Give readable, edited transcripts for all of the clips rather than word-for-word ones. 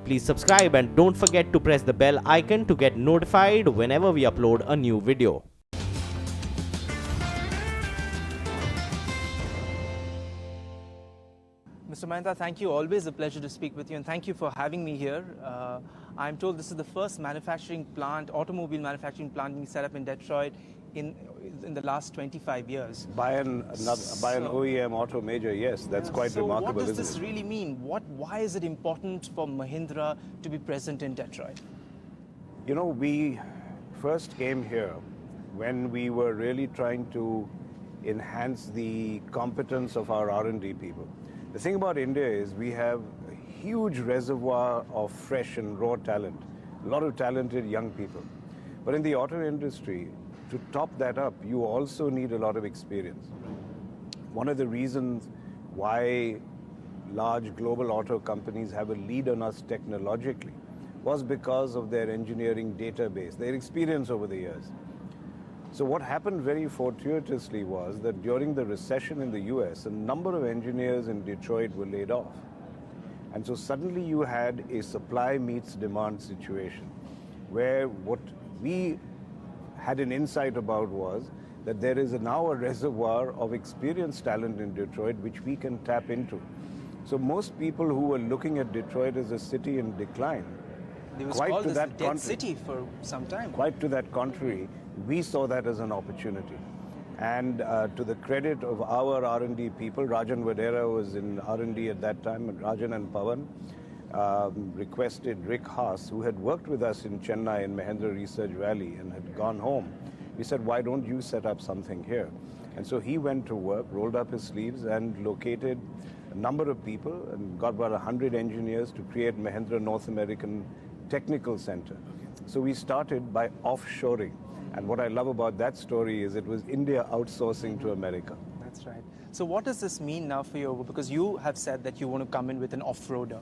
Please subscribe and don't forget to press the bell icon to get notified whenever we upload a new video. Mr. Mahindra, thank you. Always a pleasure to speak with you, and thank you for having me here. I'm told this is the first manufacturing plant, automobile manufacturing plant being set up in Detroit in the last 25 years. By an OEM auto major, yes, that's quite remarkable. What does this really mean? Why is it important for Mahindra to be present in Detroit? You know, we first came here when we were really trying to enhance the competence of our R&D people. The thing about India is we have a huge reservoir of fresh and raw talent, a lot of talented young people. But in the auto industry, to top that up, you also need a lot of experience. One of the reasons why large global auto companies have a lead on us technologically was because of their engineering database, their experience over the years. So what happened very fortuitously was that during the recession in the US, a number of engineers in Detroit were laid off. And so suddenly you had a supply meets demand situation where what we had an insight about was that there is now a reservoir of experienced talent in Detroit which we can tap into. So most people who were looking at Detroit as a city in decline, It was called the dead city for some time. Quite to that contrary, we saw that as an opportunity. And to the credit of our R&D people, Rajan Vadera was in R&D at that time, and Rajan and Pawan requested Rick Haas, who had worked with us in Chennai in Mahindra Research Valley and had gone home. We said, why don't you set up something here? And so he went to work, rolled up his sleeves and located a number of people and got about 100 engineers to create Mahindra North American Technical Center. So we started by offshoring. And what I love about that story is it was India outsourcing to America. That's right. So what does this mean now for you? Because you have said that you want to come in with an off-roader.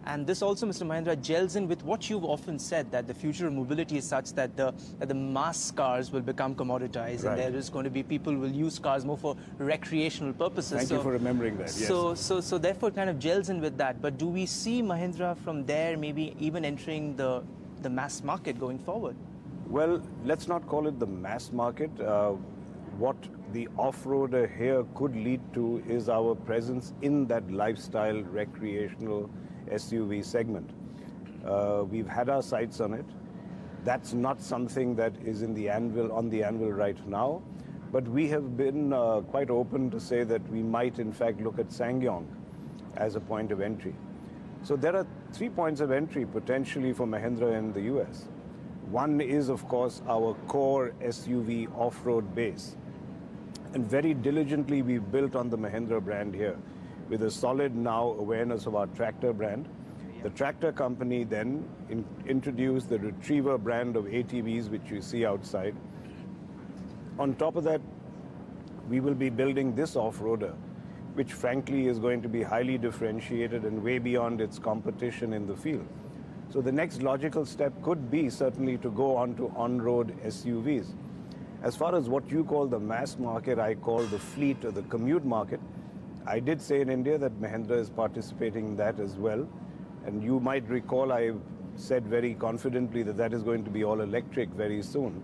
And this also, Mr. Mahindra, gels in with what you've often said, that the future of mobility is such that the mass cars will become commoditized, right. And there is going to be people who will use cars more for recreational purposes. Thank you for remembering that, yes. So therefore it kind of gels in with that. But do we see Mahindra from there maybe even entering the mass market going forward? Well, let's not call it the mass market. What the off-roader here could lead to is our presence in that lifestyle recreational SUV segment. We've had our sights on it. That's not something that is on the anvil right now, but we have been quite open to say that we might in fact look at SsangYong as a point of entry. So there are 3 points of entry potentially for Mahindra in the US. One is, of course, our core SUV off-road base. And very diligently, we've built on the Mahindra brand here with a solid now awareness of our tractor brand. The tractor company then introduced the Retriever brand of ATVs, which you see outside. On top of that, we will be building this off-roader, which frankly is going to be highly differentiated and way beyond its competition in the field. So the next logical step could be certainly to go on to on-road SUVs. As far as what you call the mass market, I call the fleet or the commute market. I did say in India that Mahindra is participating in that as well. And you might recall I said very confidently that that is going to be all electric very soon.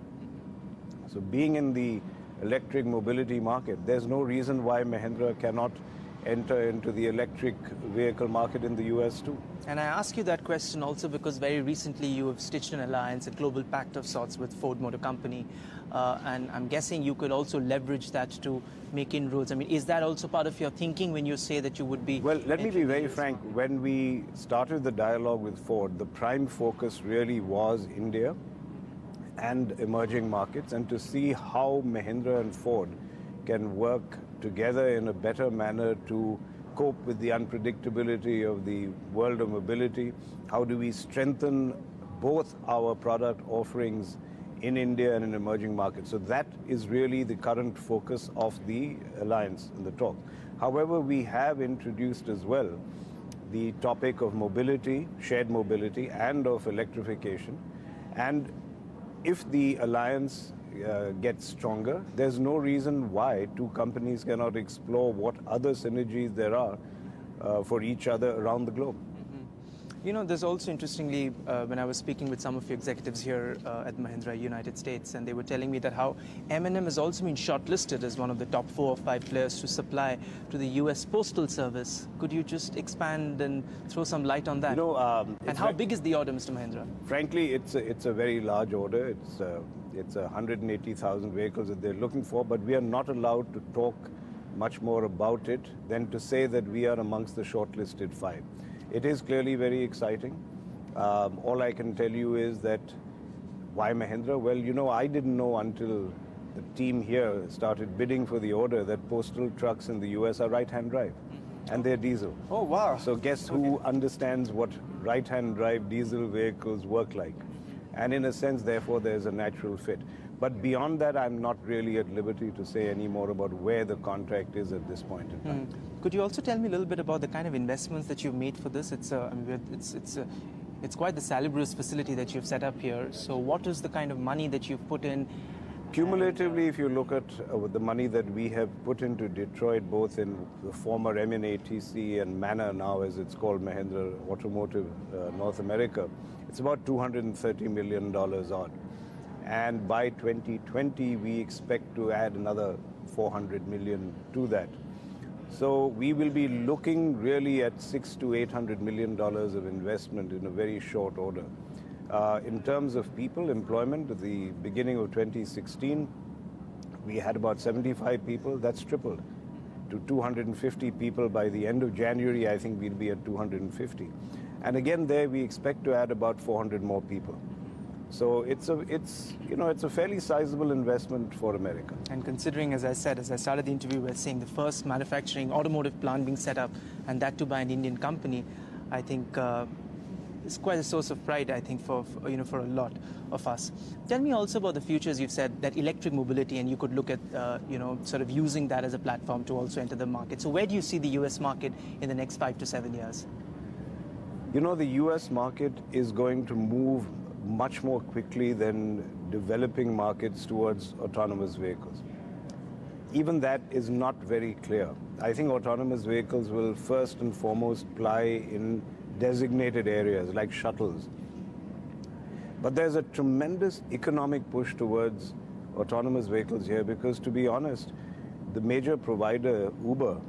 So being in the electric mobility market, there's no reason why Mahindra cannot enter into the electric vehicle market in the US too. And I ask you that question also because very recently you have stitched an alliance, a global pact of sorts with Ford Motor Company. And I'm guessing you could also leverage that to make inroads. I mean, is that also part of your thinking when you say that you would be... Well, let me be very frank. When we started the dialogue with Ford, the prime focus really was India and emerging markets, and to see how Mahindra and Ford can work together in a better manner to cope with the unpredictability of the world of mobility. How do we strengthen both our product offerings in India and in emerging markets? So that is really the current focus of the alliance and the talk. However, we have introduced as well the topic of mobility, shared mobility, and of electrification. And if the alliance gets stronger, there's no reason why two companies cannot explore what other synergies there are for each other around the globe. You know, there's also interestingly, when I was speaking with some of your executives here at Mahindra, United States, and they were telling me that how M&M has also been shortlisted as one of the top 4 or 5 players to supply to the US Postal Service. Could you just expand and throw some light on that? You know, and how big is the order, Mr. Mahindra? Frankly, it's a very large order. It's 180,000 vehicles that they're looking for, but we are not allowed to talk much more about it than to say that we are amongst the shortlisted 5. It is clearly very exciting. All I can tell you is that why Mahindra? Well, you know, I didn't know until the team here started bidding for the order that postal trucks in the US are right-hand drive, and they're diesel. Oh, wow. So guess who understands what right-hand drive diesel vehicles work like? And in a sense, therefore, there's a natural fit. But beyond that, I'm not really at liberty to say any more about where the contract is at this point in time. Could you also tell me a little bit about the kind of investments that you've made for this? It's quite the salubrious facility that you've set up here. So what is the kind of money that you've put in? Cumulatively, if you look at the money that we have put into Detroit, both in the former MNATC and Manor now, as it's called, Mahindra Automotive North America, it's about $230 million odd. And by 2020, we expect to add another 400 million to that. So we will be looking really at $600 to $800 million of investment in a very short order. In terms of people, employment, at the beginning of 2016, we had about 75 people. That's tripled to 250 people. By the end of January, I think we'll be at 250. And again, there we expect to add about 400 more people. So it's a fairly sizable investment for America. And considering, as I started the interview with saying the first manufacturing automotive plant being set up, and that too by an Indian company, I think it's quite a source of pride, I think, for a lot of us. Tell me also about the futures. You've said that electric mobility, and you could look at sort of using that as a platform to also enter the market. So where do you see the US market in the next 5 to 7 years? You know, the US market is going to move much more quickly than developing markets towards autonomous vehicles. Even that is not very clear. I think autonomous vehicles will first and foremost ply in designated areas like shuttles. But there's a tremendous economic push towards autonomous vehicles here because, to be honest, the major provider, Uber,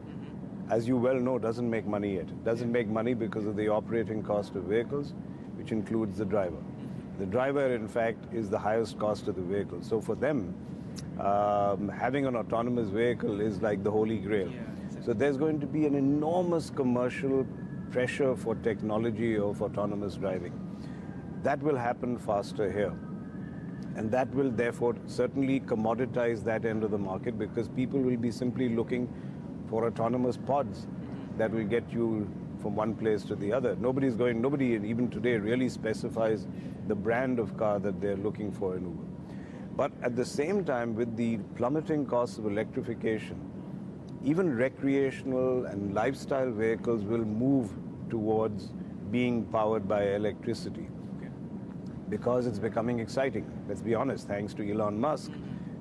as you well know, doesn't make money yet. It doesn't make money because of the operating cost of vehicles, which includes the driver. The driver, in fact, is the highest cost of the vehicle. So for them, having an autonomous vehicle is like the holy grail. So there's going to be an enormous commercial pressure for technology of autonomous driving. That will happen faster here. And that will therefore certainly commoditize that end of the market because people will be simply looking for autonomous pods that will get you from one place to the other. Nobody even today really specifies the brand of car that they're looking for in Uber. But at the same time, with the plummeting costs of electrification, even recreational and lifestyle vehicles will move towards being powered by electricity because it's becoming exciting. Let's be honest, thanks to Elon Musk.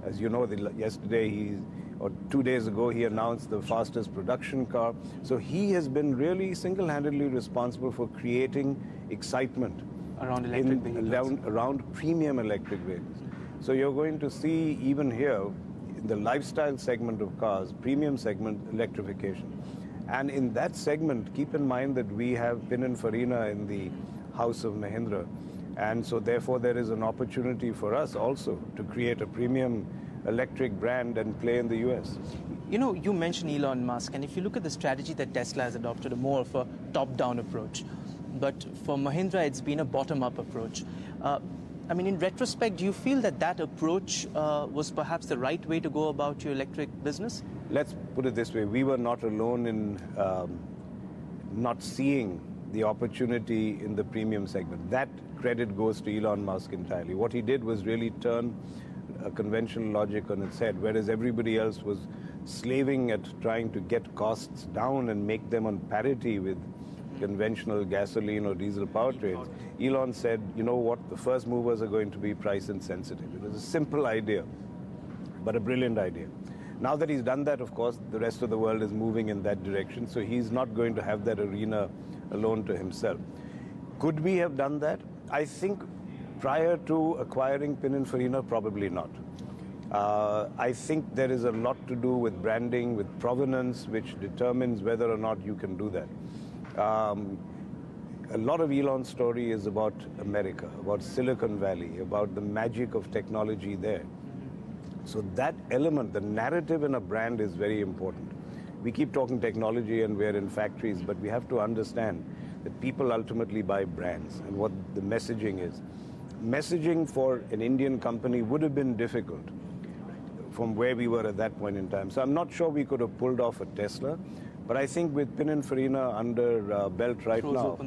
As you know, yesterday or 2 days ago, he announced the fastest production car. So he has been really single-handedly responsible for creating excitement around electric vehicles. Around premium electric vehicles. So you're going to see even here, in the lifestyle segment of cars, premium segment, electrification. And in that segment, keep in mind that we have Pininfarina in the house of Mahindra. And so therefore there is an opportunity for us also to create a premium electric brand and play in the US. You know, you mentioned Elon Musk, and if you look at the strategy that Tesla has adopted, a more of a top-down approach. But for Mahindra, it's been a bottom-up approach. I mean, in retrospect, do you feel that that approach was perhaps the right way to go about your electric business? Let's put it this way. We were not alone in not seeing the opportunity in the premium segment. That credit goes to Elon Musk entirely. What he did was really turn a conventional logic on its head, whereas everybody else was slaving at trying to get costs down and make them on parity with conventional gasoline or diesel powertrains. Elon said, you know what, the first movers are going to be price insensitive. It was a simple idea, but a brilliant idea. Now that he's done that, of course, the rest of the world is moving in that direction, so he's not going to have that arena alone to himself. Could we have done that? I think prior to acquiring Pininfarina, probably not. I think there is a lot to do with branding, with provenance, which determines whether or not you can do that. A lot of Elon's story is about America, about Silicon Valley, about the magic of technology there. So that element, the narrative in a brand is very important. We keep talking technology and we're in factories, but we have to understand that people ultimately buy brands and what the messaging is. Messaging for an Indian company would have been difficult from where we were at that point in time. So I'm not sure we could have pulled off a Tesla, but I think with Pininfarina under belt right now,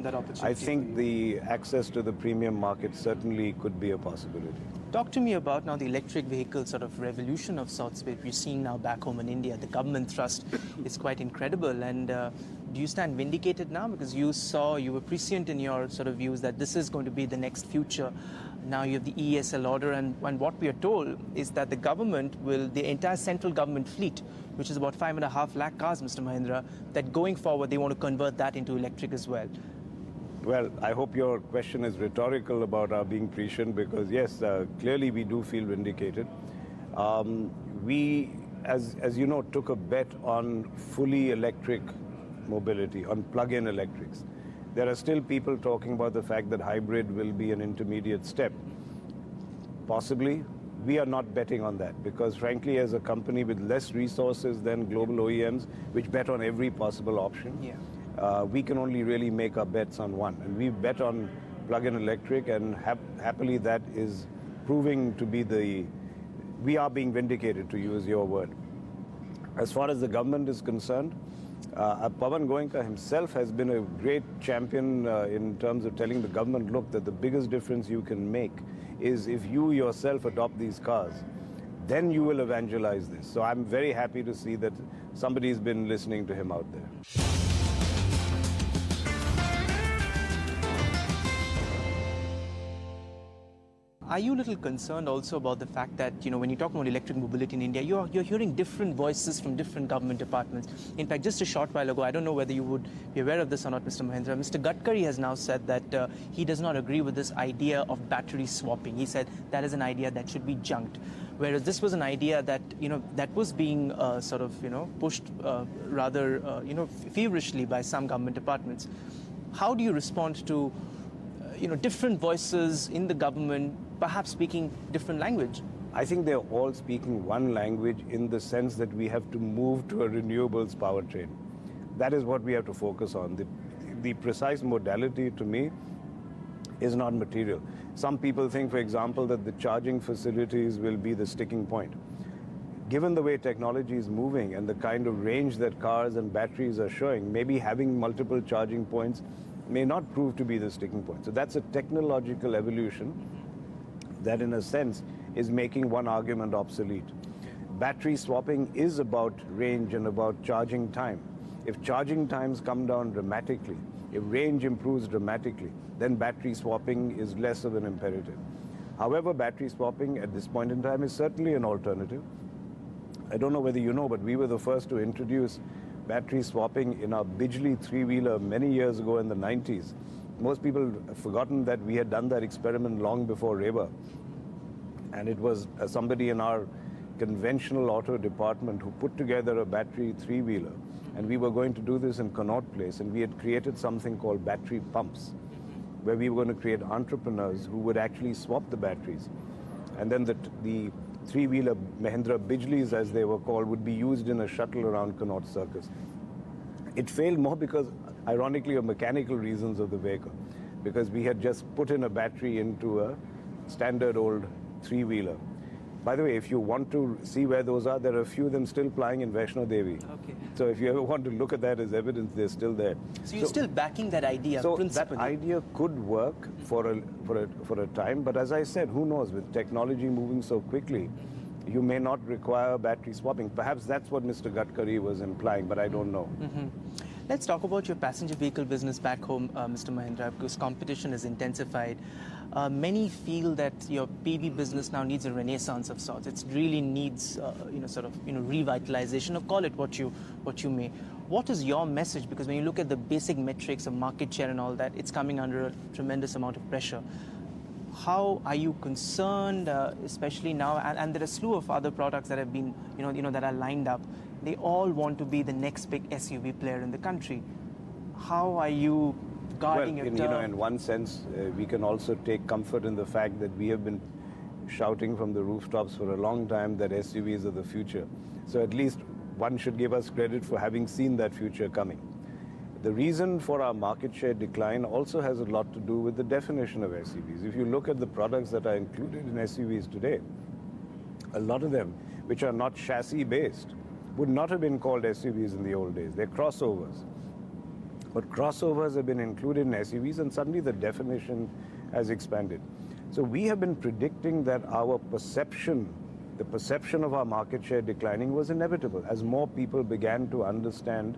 I think the access to the premium market certainly could be a possibility. Talk to me about now the electric vehicle sort of revolution of sorts that we're seeing now back home in India. The government thrust is quite incredible. And do you stand vindicated now? Because you were prescient in your sort of views that this is going to be the next future. Now you have the ESL order, and what we are told is that the government the entire central government fleet, which is about 5.5 lakh cars, Mr. Mahindra, that going forward they want to convert that into electric as well. Well, I hope your question is rhetorical about our being prescient, because yes, clearly we do feel vindicated. We, as you know, took a bet on fully electric mobility, on plug-in electrics. There are still people talking about the fact that hybrid will be an intermediate step. Possibly. We are not betting on that because, frankly, as a company with less resources than global OEMs, which bet on every possible option, we can only really make our bets on one. And we bet on plug-in electric, and happily that is proving to be we are being vindicated, to use your word. As far as the government is concerned, Pawan Goenka himself has been a great champion in terms of telling the government, look, that the biggest difference you can make is if you yourself adopt these cars, then you will evangelize this. So I'm very happy to see that somebody's been listening to him out there. Are you a little concerned also about the fact that, when you talk about electric mobility in India, you're hearing different voices from different government departments? In fact, just a short while ago, I don't know whether you would be aware of this or not, Mr. Mahindra, Mr. Gadkari has now said that he does not agree with this idea of battery swapping. He said that is an idea that should be junked. Whereas this was an idea that, that was being pushed rather, feverishly by some government departments. How do you respond to, different voices in the government, perhaps speaking different language? I think they're all speaking one language in the sense that we have to move to a renewables powertrain. That is what we have to focus on. The precise modality, to me, is not material. Some people think, for example, that the charging facilities will be the sticking point. Given the way technology is moving and the kind of range that cars and batteries are showing, maybe having multiple charging points may not prove to be the sticking point. So that's a technological evolution that, in a sense, is making one argument obsolete. Battery swapping is about range and about charging time. If charging times come down dramatically, if range improves dramatically, then battery swapping is less of an imperative. However, battery swapping at this point in time is certainly an alternative. I don't know whether you know, but we were the first to introduce battery swapping in our Bijli three-wheeler many years ago in the 90s. Most people have forgotten that we had done that experiment long before Reba. And it was somebody in our conventional auto department who put together a battery three-wheeler. And we were going to do this in Connaught Place, and we had created something called battery pumps, where we were going to create entrepreneurs who would actually swap the batteries. And then the three-wheeler Mahindra Bijlis, as they were called, would be used in a shuttle around Connaught Circus. It failed more because, ironically, of mechanical reasons of the vehicle, because we had just put in a battery into a standard old three-wheeler. By the way, if you want to see where those are, there are a few of them still plying in Vaishno Devi. Okay. So if you ever want to look at that as evidence, they're still there. So you're still backing that idea, so principally? That idea could work for a time, but as I said, who knows? With technology moving so quickly, you may not require battery swapping. Perhaps that's what Mr. Gadkari was implying, but I don't know. Let's talk about your passenger vehicle business back home, Mr. Mahindra, because competition has intensified. Many feel that your PV business now needs a renaissance of sorts. It really needs, revitalization, or call it what you may. What is your message? Because when you look at the basic metrics of market share and all that, it's coming under a tremendous amount of pressure. How are you concerned, especially now? And there are a slew of other products that have been, that are lined up. They all want to be the next big SUV player in the country. How are you guarding your turf? In one sense, we can also take comfort in the fact that we have been shouting from the rooftops for a long time that SUVs are the future. So at least one should give us credit for having seen that future coming. The reason for our market share decline also has a lot to do with the definition of SUVs. If you look at the products that are included in SUVs today, a lot of them, which are not chassis-based, would not have been called SUVs in the old days. They're crossovers. But crossovers have been included in SUVs, and suddenly the definition has expanded. So we have been predicting that our perception, the perception of our market share declining, was inevitable as more people began to understand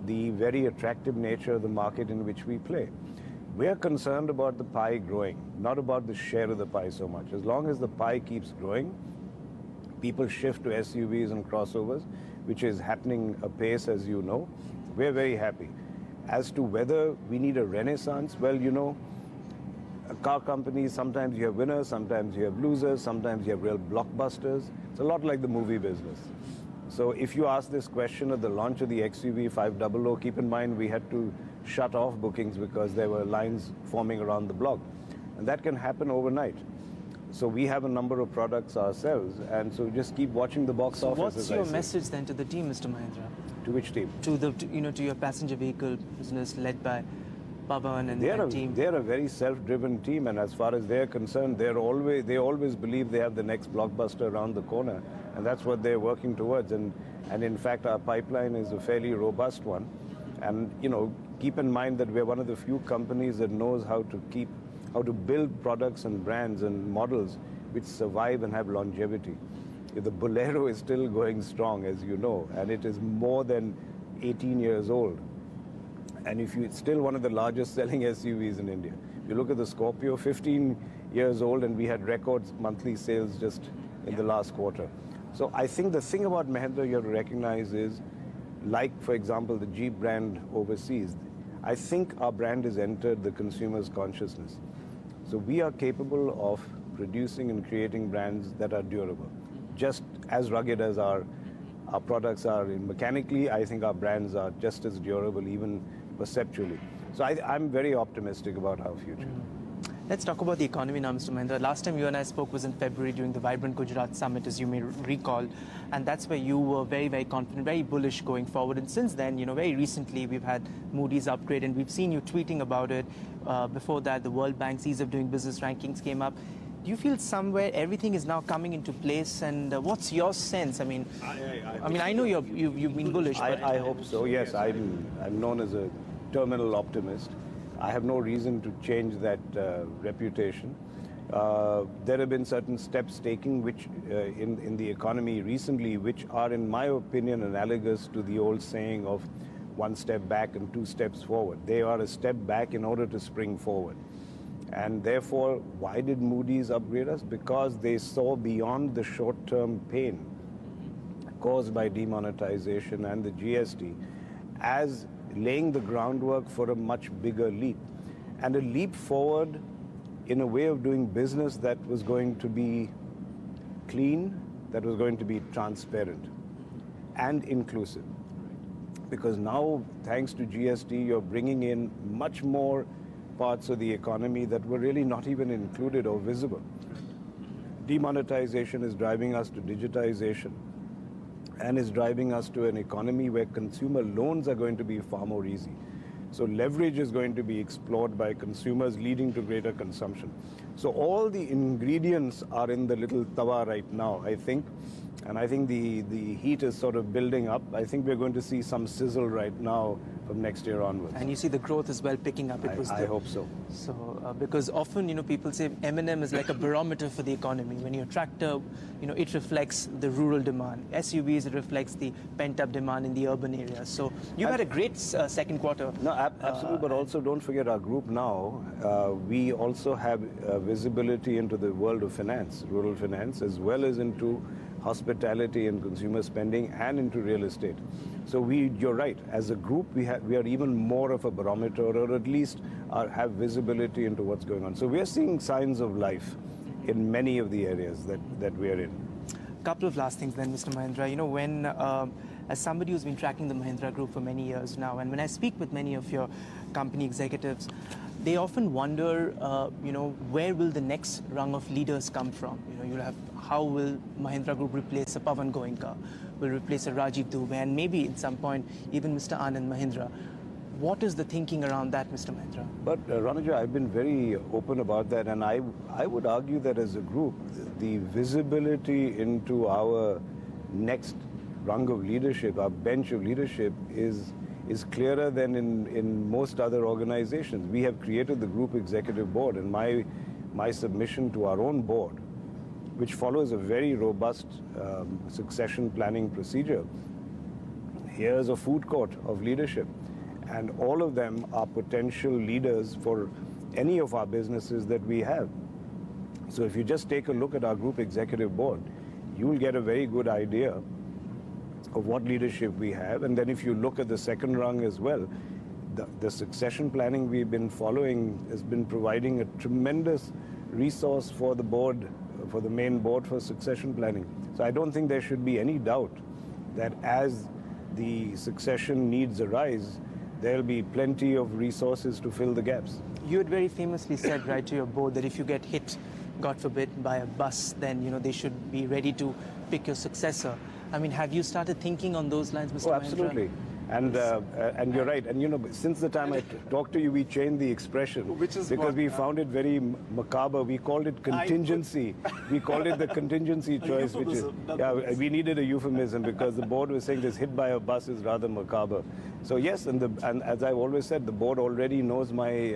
the very attractive nature of the market in which we play. We're concerned about the pie growing, not about the share of the pie so much. As long as the pie keeps growing, people shift to SUVs and crossovers, which is happening apace, as you know. We're very happy. As to whether we need a renaissance, well, car companies, sometimes you have winners, sometimes you have losers, sometimes you have real blockbusters. It's a lot like the movie business. So if you ask this question at the launch of the XUV 500, keep in mind we had to shut off bookings because there were lines forming around the block. And that can happen overnight. So we have a number of products ourselves, and so just keep watching the box office. What's your message then to the team, Mr. Mahindra? To which team? To your passenger vehicle business led by Pavan and team. They're a very self-driven team, and as far as they're concerned, they always believe they have the next blockbuster around the corner, and that's what they're working towards. And in fact, our pipeline is a fairly robust one. And keep in mind that we're one of the few companies that knows how to build products and brands and models which survive and have longevity. The Bolero is still going strong, as you know, and it is more than 18 years old. And it's still one of the largest selling SUVs in India. If you look at the Scorpio, 15 years old, and we had records monthly sales just in the last quarter. So I think the thing about Mahindra you have to recognize is, like, for example, the Jeep brand overseas, I think our brand has entered the consumer's consciousness. So we are capable of producing and creating brands that are durable. Just as rugged as our products are mechanically, I think our brands are just as durable, even perceptually. So I'm very optimistic about our future. Let's talk about the economy now, Mr. Mahindra. Last time you and I spoke was in February during the Vibrant Gujarat Summit, as you may recall. And that's where you were very, very confident, very bullish going forward. And since then, very recently, we've had Moody's upgrade, and we've seen you tweeting about it. Before that, the World Bank's Ease of Doing Business rankings came up. Do you feel somewhere everything is now coming into place? And what's your sense? I know you've been bullish. I hope so. Yes, I'm known as a terminal optimist. I have no reason to change that reputation. There have been certain steps taken which in the economy recently, which are, in my opinion, analogous to the old saying of one step back and two steps forward. They are a step back in order to spring forward. And therefore, why did Moody's upgrade us? Because they saw beyond the short-term pain caused by demonetization and the GST as laying the groundwork for a much bigger leap. And a leap forward in a way of doing business that was going to be clean, that was going to be transparent and inclusive. Because now, thanks to GST, you're bringing in much more parts of the economy that were really not even included or visible. Demonetization is driving us to digitization and is driving us to an economy where consumer loans are going to be far more easy. So leverage is going to be explored by consumers, leading to greater consumption. So all the ingredients are in the little tawa right now, I think. And I think the heat is sort of building up. I think we're going to see some sizzle right now from next year onwards. And you see the growth as well picking up. I hope so. So, because often, people say M&M is like a barometer for the economy. When you're a tractor, it reflects the rural demand. SUVs, it reflects the pent-up demand in the urban areas. So you've had a great second quarter. No, absolutely. But also don't forget our group now. We also have visibility into the world of finance, rural finance, as well as into hospitality and consumer spending, and into real estate. So you're right, as a group, we are even more of a barometer, or at least have visibility into what's going on. So we are seeing signs of life in many of the areas that we are in. Couple of last things then, Mr. Mahindra. You know, when, as somebody who's been tracking the Mahindra Group for many years now, and when I speak with many of your company executives, they often wonder, where will the next rung of leaders come from? How will Mahindra Group replace a Pawan Goenka, will replace a Rajiv Dubey, and maybe at some point even Mr. Anand Mahindra. What is the thinking around that, Mr. Mahindra? But Ronojoy, I've been very open about that, and I would argue that as a group, the visibility into our next rung of leadership, our bench of leadership, is clearer than in most other organizations. We have created the group executive board, and my submission to our own board, which follows a very robust succession planning procedure. Here's a food court of leadership, and all of them are potential leaders for any of our businesses that we have. So if you just take a look at our group executive board, you will get a very good idea of what leadership we have. And then if you look at the second rung as well, the succession planning we've been following has been providing a tremendous resource for the board, for the main board for succession planning. So I don't think there should be any doubt that as the succession needs arise, there'll be plenty of resources to fill the gaps. You had very famously said, right, to your board that if you get hit, God forbid, by a bus, then they should be ready to pick your successor. I mean, have you started thinking on those lines, Mr. Mahindra? Absolutely. And you're right. And since the time I talked to you, we changed the expression because we found it very macabre. We called it contingency. We called it the contingency choice, which is we needed a euphemism because the board was saying this hit by a bus is rather macabre. So yes, and as I've always said, the board already knows my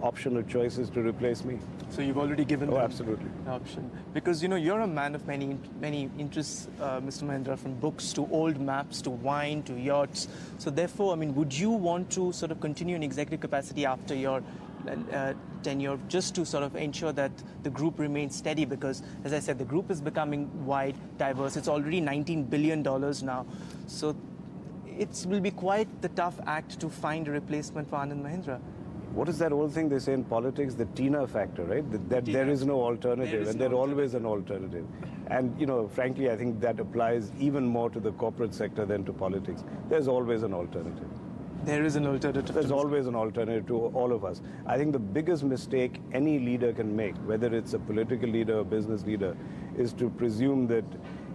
optional choices to replace me. So you've already given them absolutely an option, because you're a man of many interests, Mr. Mahindra, from books to old maps to wine to yachts. So therefore, I mean, would you want to sort of continue in executive capacity after your tenure, just to sort of ensure that the group remains steady? Because, as I said, the group is becoming wide, diverse. It's already $19 billion now. So it will be quite the tough act to find a replacement for Anand Mahindra. What is that old thing they say in politics, the Tina factor, right? That there is no alternative, and there's always an alternative. And, frankly, I think that applies even more to the corporate sector than to politics. There's always an alternative. There is an alternative. There's always an alternative to all of us. I think the biggest mistake any leader can make, whether it's a political leader or business leader, is to presume that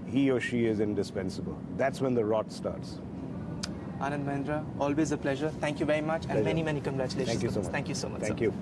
he or she is indispensable. That's when the rot starts. Anand Mahindra, always a pleasure. Thank you very much, and many congratulations. Thank you so much. Thank you so much. Thank sir. you.